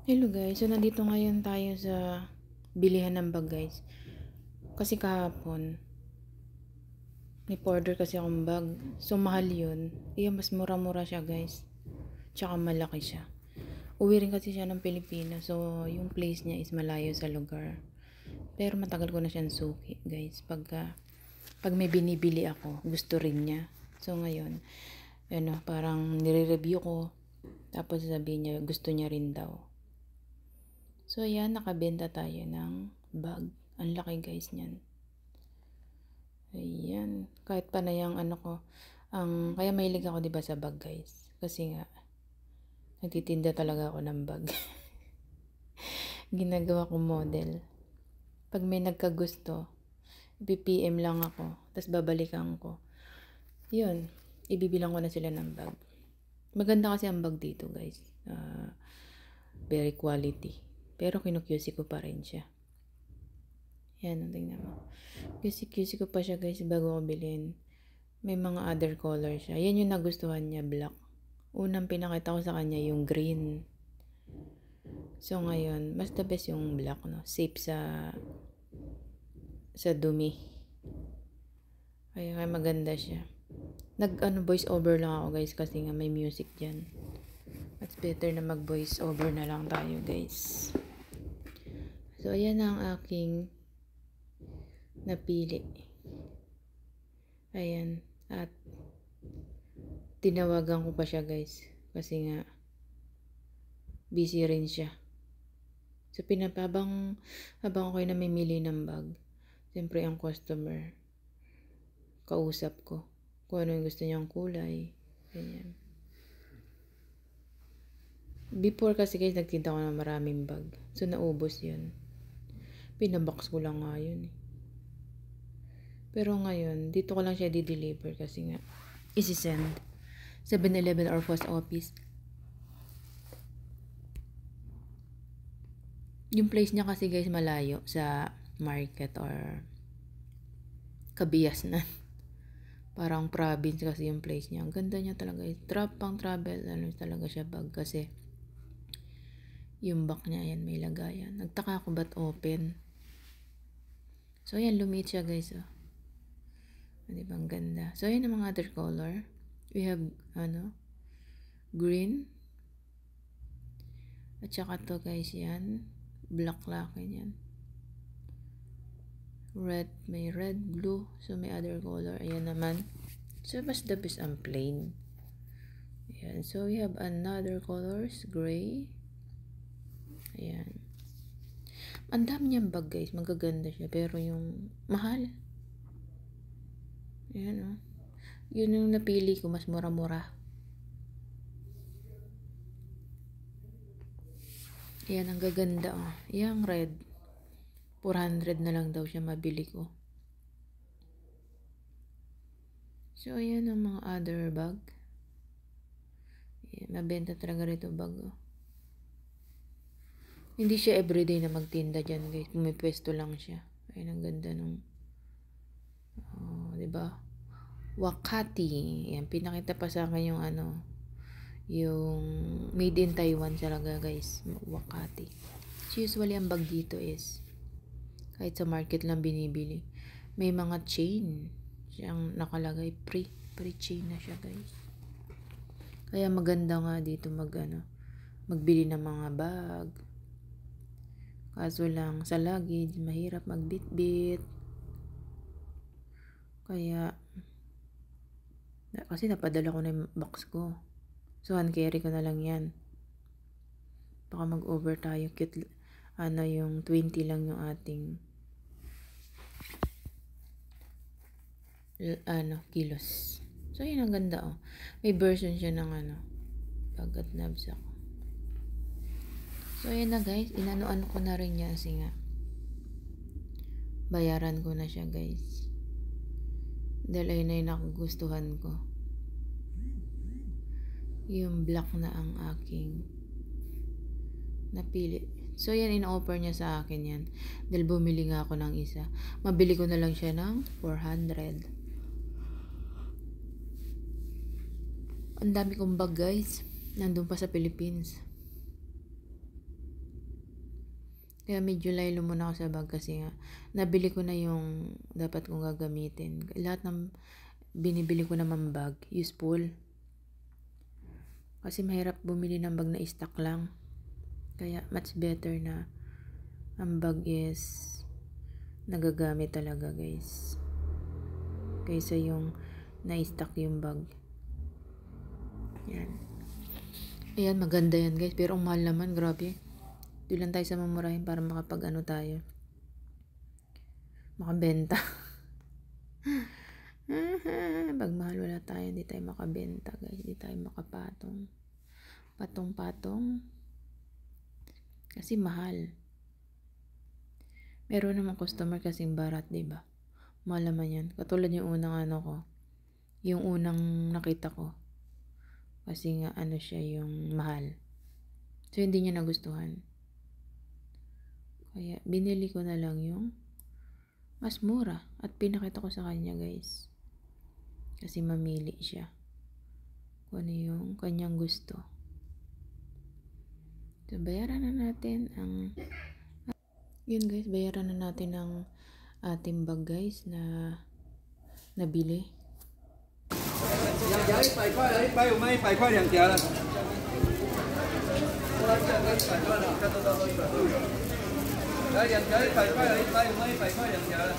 Hello guys, so nandito ngayon tayo sa bilihan ng bag guys. Kasi kahapon, may order kasi akong bag. So mahal yun. Mas mura-mura siya guys. Tsaka malaki siya. Uwi rin kasi siya ng Pilipinas. So yung place niya is malayo sa lugar. Pero matagal ko na siyang suki guys. Pag may binibili ako, gusto rin niya. So ngayon, parang nire-review ko. Tapos sabihin niya, gusto niya rin daw. So, ayan, nakabenta tayo ng bag. Ang laki guys niyan. Ayan. Kahit pa na yung kaya mahilig ako diba sa bag guys. Kasi nga, nagtitinda talaga ako ng bag. Ginagawa ko model. Pag may nagkagusto, ipipm lang ako. Tapos babalikan ko. Yun, ibibilang ko na sila ng bag. Maganda kasi ang bag dito guys. Very quality. Pero kinukyusi ko pa rin siya. Yan, tingnan mo. Kyusi ko pa siya guys bago ko bilhin. May mga other color siya. Yan yung nagustuhan niya, black. Unang pinakita ko sa kanya yung green. So ngayon, mas the best yung black, no? Safe sa dumi. Kaya maganda siya. Voice over lang ako guys kasi nga may music dyan. It's better na mag voice over na lang tayo guys. So ayan ang aking napili. Ayan. At tinawagan ko pa siya guys. Kasi nga busy rin siya. So habang ako ay namimili ng bag, siyempre ang customer, kausap ko kung ano yung gusto niyang kulay. Ayan. Before kasi guys, nagtinda ko ng maraming bag. So naubos yun. Pinabox ko lang nga yun eh. Pero ngayon, dito ko lang siya di-deliver kasi nga isi-send 7-Eleven or post office. Yung place niya kasi guys malayo sa market or Kabias na. Parang province kasi yung place niya. Ang ganda niya talaga. Pang travel, talaga siya bag kasi yung back niya, yan, may lagayan. Nagtaka ako ba't open. So, ayan, lumiit siya guys. Oh. Diba, ang ganda. So, ayan ang mga other color. We have, green. At saka to guys, yan. Black laki yan. Red, may red, blue. So, may other color. Ayan naman. So, mas the best ang plain. Ayan. So, we have another colors. Gray. Ayan. Ang dami niyang bag guys. Magaganda siya. Pero yung mahal. Ayan o. Yun yung napili ko. Mas mura-mura. Ayan. Ang gaganda o. Yung red. 400 na lang daw siya mabili ko. So, ayan ang mga other bag. Ayan. Mabenta talaga rito bag o. Hindi siya everyday na magtinda dyan guys. Kung may pwesto lang siya. Ayun, ang ganda nung diba? Wakati. Yan, pinakita pa sa akin yung yung made in Taiwan talaga guys. Wakati. So usually ang bag dito is kahit sa market lang binibili. May mga chain siyang nakalagay. Pre chain na siya guys. Kaya maganda nga dito magbili ng mga bag. Kaso lang, sa luggage, mahirap magbitbit. Kaya, kasi napadala ko na yung box ko. So, hand carry ko na lang yan. Baka mag-over tayo. Cute, yung 20 lang yung ating kilos. So, yun ang ganda oh. May version siya ng bag at knapsack. So, ayan na guys. Inano ko na rin niya kasi nga bayaran ko na siya guys. Dahil ayun na yung nakugustuhan ko. Yung black na ang aking napili. So, yan in-offer niya sa akin yan. Dahil bumili nga ako ng isa. Mabili ko na lang siya ng 400. Ang dami kong bag guys. Nandun pa sa Philippines. Kaya medyo laylo muna ako sa bag kasi nga, nabili ko na yung dapat kong gagamitin. Lahat ng binibili ko naman bag, useful. Kasi mahirap bumili ng bag na stock lang. Kaya much better na ang bag is nagagamit talaga guys. Kaysa yung na-stock yung bag. Yan. Ayan, maganda yan guys. Pero ang mahal naman, grabe. Doon lang tayo sa mamurahin para makapag ano tayo. Makabenta. Pag mahal wala tayo, hindi tayo makabenta guys. Hindi tayo makapatong. Patong-patong. Kasi mahal. Meron naman customer kasing barat, diba? Mahal naman yan. Katulad yung unang ano ko. Yung unang nakita ko. Kasi nga ano siya yung mahal. So hindi niya nagustuhan. Kaya binili ko na lang yung mas mura. At pinakita ko sa kanya guys. Kasi mamili siya. Kung ano yung kanyang gusto. So bayaran na natin ang... Yun guys, bayaran na natin ang ating bag guys na nabili. 100块2条了。来2条100块了，100块2条了。来2条100块了，100块2条了。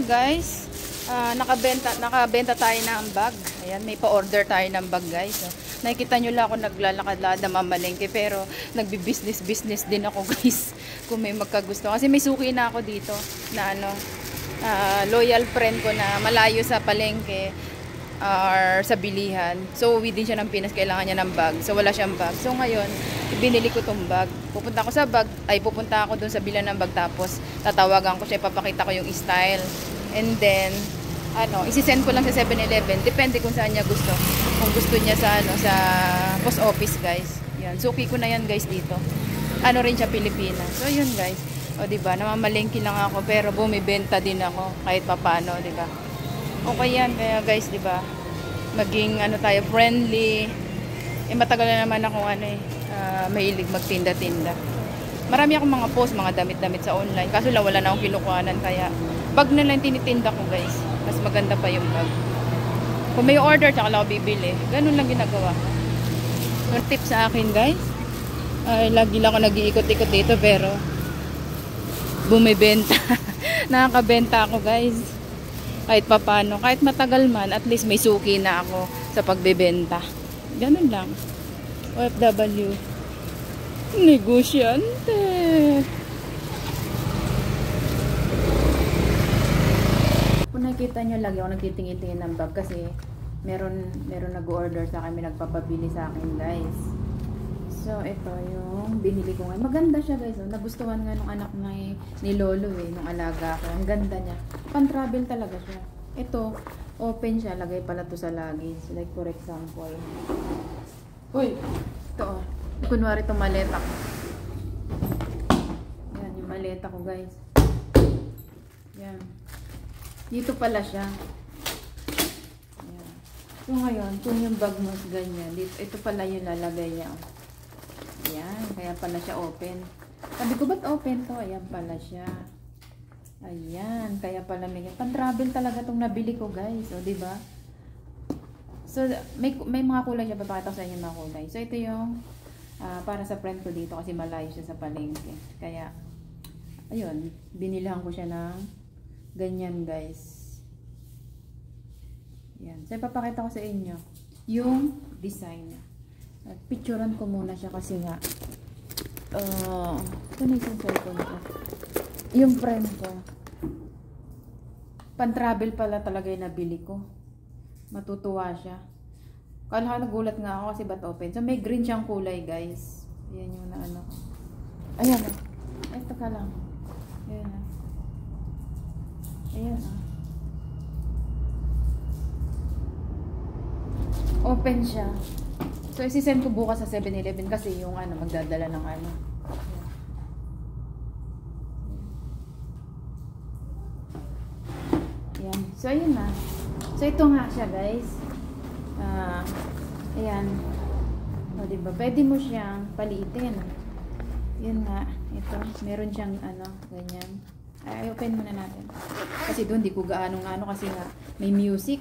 Guys, nakabenta tayo ng bag. Ayan, may pa-order tayo ng bag guys. So, nakikita nyo lang ako naglalakad-lakad na mamalengke pero nagbi-business din ako guys. Kung may magkagusto. Kasi may suki na ako dito na ano, loyal friend ko na malayo sa palengke or sa bilihan. So uwi din siya ng Pinas, kailangan niya ng bag. So wala siyang bag. So ngayon, binili ko tong bag. Pupunta ako dun sa bilan ng bag tapos tatawagan ko siya, ipapakita ko yung style. And then, isi-send ko lang sa 7-Eleven. Depende kung saan niya gusto. Kung gusto niya sa, sa post office, guys. Yan. Suki ko na yan, guys, dito. Ano rin siya, Pilipinas. So, yun, guys. O, diba? Namamalengke lang ako, pero bumibenta din ako. Kahit papano, diba? Okay yan. Kaya, guys, diba? Maging, tayo, friendly. Matagal na naman ako, mahilig magtinda-tinda. Marami akong mga post, mga damit-damit sa online. Kaso lang, wala na akong kinukuhanan. Kaya, bag na lang tinitinda ko guys. Mas maganda pa yung bag. Kung may order, tsaka lang ako bibili. Ganun lang ginagawa. Yung tip sa akin guys, ay lagi lang ako nag-iikot-ikot dito pero bumibenta. Nakakabenta ako guys. Kahit papano. Kahit matagal man, at least may suki na ako sa pagbebenta. Ganun lang. OFW. Negosyante. Kung nakikita nyo, lagi ako nagtitingin-tingin ng bag kasi meron nag-order sa akin, may nagpapabili sa akin guys. So ito yung binili ko ngayon. Maganda siya guys. Nagustuhan nga nung anak ni Lolo nung alaga ko. Ang ganda niya. Pan-travel talaga siya. Ito, open siya. Lagay pala to sa luggage. Like for example. Uy! Ito kunwari itong maleta ko. Yan yung maleta ko guys. Yan. Dito pala siya. Yan. So ngayon, kung yung bag mo ganyan, dito, ito pala yung lalagay niya. Yan. Kaya pala siya open. Sabi ko, ba't open to? Ayan pala siya. Ayan. Kaya pala may pan-travel talaga itong nabili ko guys. O, diba? So, may mga kulay siya. Papakita ko sa inyo mga kulay. So, ito yung para sa friend ko dito kasi malayo siya sa palengke. Kaya, ayun, binilhan ko siya ng ganyan guys. Yan. So, ipapakita ko sa inyo yung design. At picturean ko muna siya kasi nga ito na yung cellphone ko. Yung friend ko, pan-travel pala talaga yung nabili ko. Matutuwa siya. Kala nagulat nga ako kasi ba't open. So may green siyang kulay guys. Ayan yung na ano. Ayan na. Ito ka lang. Ayan na. Ayan na. Open siya. So isi-send ko bukas sa 7-Eleven kasi yung ano magdadala ng ano. Ayan. So ayun na. So ito nga siya guys. Ayan. O diba? Pwede mo siyang paliitin. Yun nga. Ito. Meron siyang ano. Ganyan. Ay, open muna natin. Kasi doon di ko gaano kasi nga may music.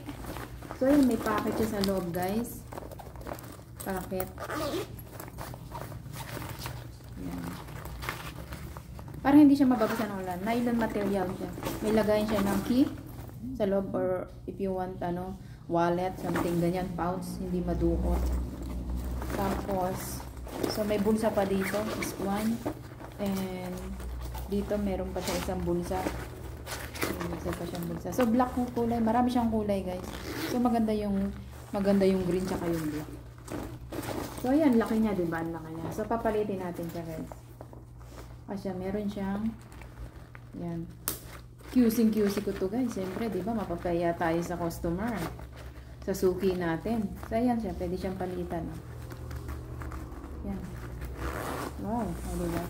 So yun. May packet siya sa loob guys. Packet. Ayan. Para hindi siya mababasa ng ulan. Nylon material siya. May lagayin siya ng key sa loob or if you want ano wallet, something ganyan, pouch, hindi madukot. Tapos, so may bulsa pa dito, this one. And dito meron pa siya isang bulsa. Isa pa siyang bulsa. So black yung kulay, marami siyang kulay guys. So maganda yung green tsaka yung black. So ayan, laki niya, diba? Ang laki niya. So papalitin natin siya guys. Kasi meron siyang yan. QC ko to guys. Siyempre, diba? Mapapaya tayo sa customer. Sa suki natin. So, ayan siya. Pwede siyang palitan. Yan. Wow. O, diba?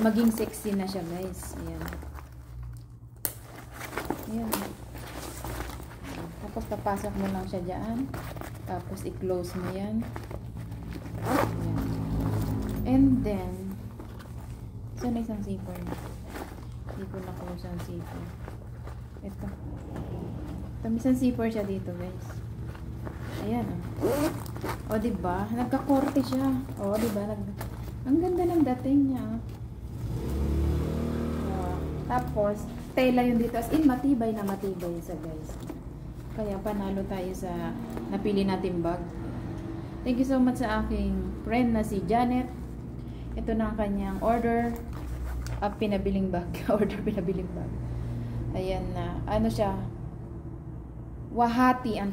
Maging sexy na siya, guys. Ayan. Ayan. Tapos, papasok mo lang siya dyan. Tapos, i-close mo yan. Ayan. And then, so, na isang zipper na. Hindi ko na-close ang zipper. Ito. Isang zipper siya dito, guys. Ayan, o. O, diba? Nagka-korte siya. O, diba? Ang ganda ng dating niya. O, tapos, tela yun dito. As in, matibay na matibay siya, guys. Kaya, panalo tayo sa napili natin bag. Thank you so much sa aking friend na si Janet. Ito na ang kanyang order. Pinabiling bag. Order pinabiling bag. Ayan na. Ano siya? Wahati ang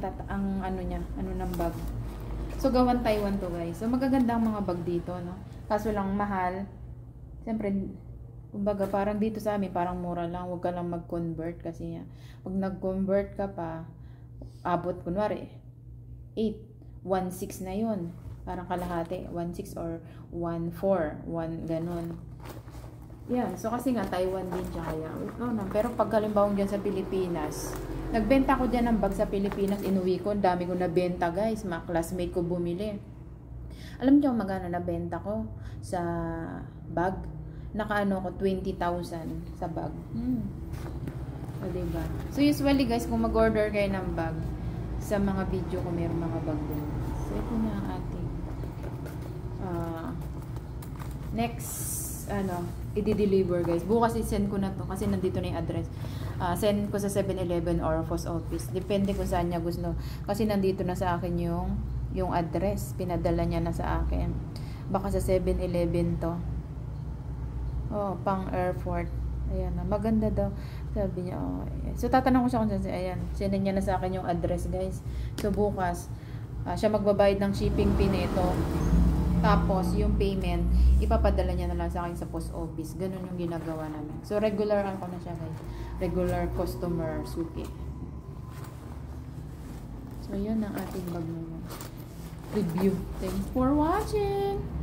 ano niya, ano ng bag. So gawan Taiwan to guys. So magaganda ang mga bag dito, no. Kaso lang mahal. Siyempre, kumbaga parang dito sa amin parang mura lang, huwag ka lang mag-convert kasi pag nag-convert ka pa abot kunwari 816 na 'yon. Parang kalahati, 16 or 14, 1 ganun. Yan, so kasi nga Taiwan din siya kaya. Pero pag halimbawa diyan sa Pilipinas, nagbenta ko diyan ng bag sa Pilipinas, inuwi ko, dami ko nabenta guys, mga classmate ko bumili. Alam niyo kung magkano nabenta ko sa bag? Nakaano ko 20,000 sa bag. O diba? So usually guys, kung mag-order kayo ng bag, sa mga video ko mayroong mga bag din. So ito na ang ating next i-deliver guys. Bukas i-send ko na to kasi nandito na yung address. Send ko sa 7-Eleven or post office. Depende kung saan niya gusto. Kasi nandito na sa akin yung address. Pinadala niya na sa akin. Baka sa 7-Eleven to. Oh, pang airport. Ayan na. Maganda daw. Sabi niya, oh. So, tatanong ko siya kung saan. Ayan. Send niya na sa akin yung address guys. So, bukas, siya magbabayad ng shipping fee nito. Tapos, yung payment, ipapadala niya na lang sa akin sa post office. Ganun yung ginagawa namin. So, regular ako na siya guys. Regular customer suki. So, yun ang ating bag ngayon. Review. Thanks for watching!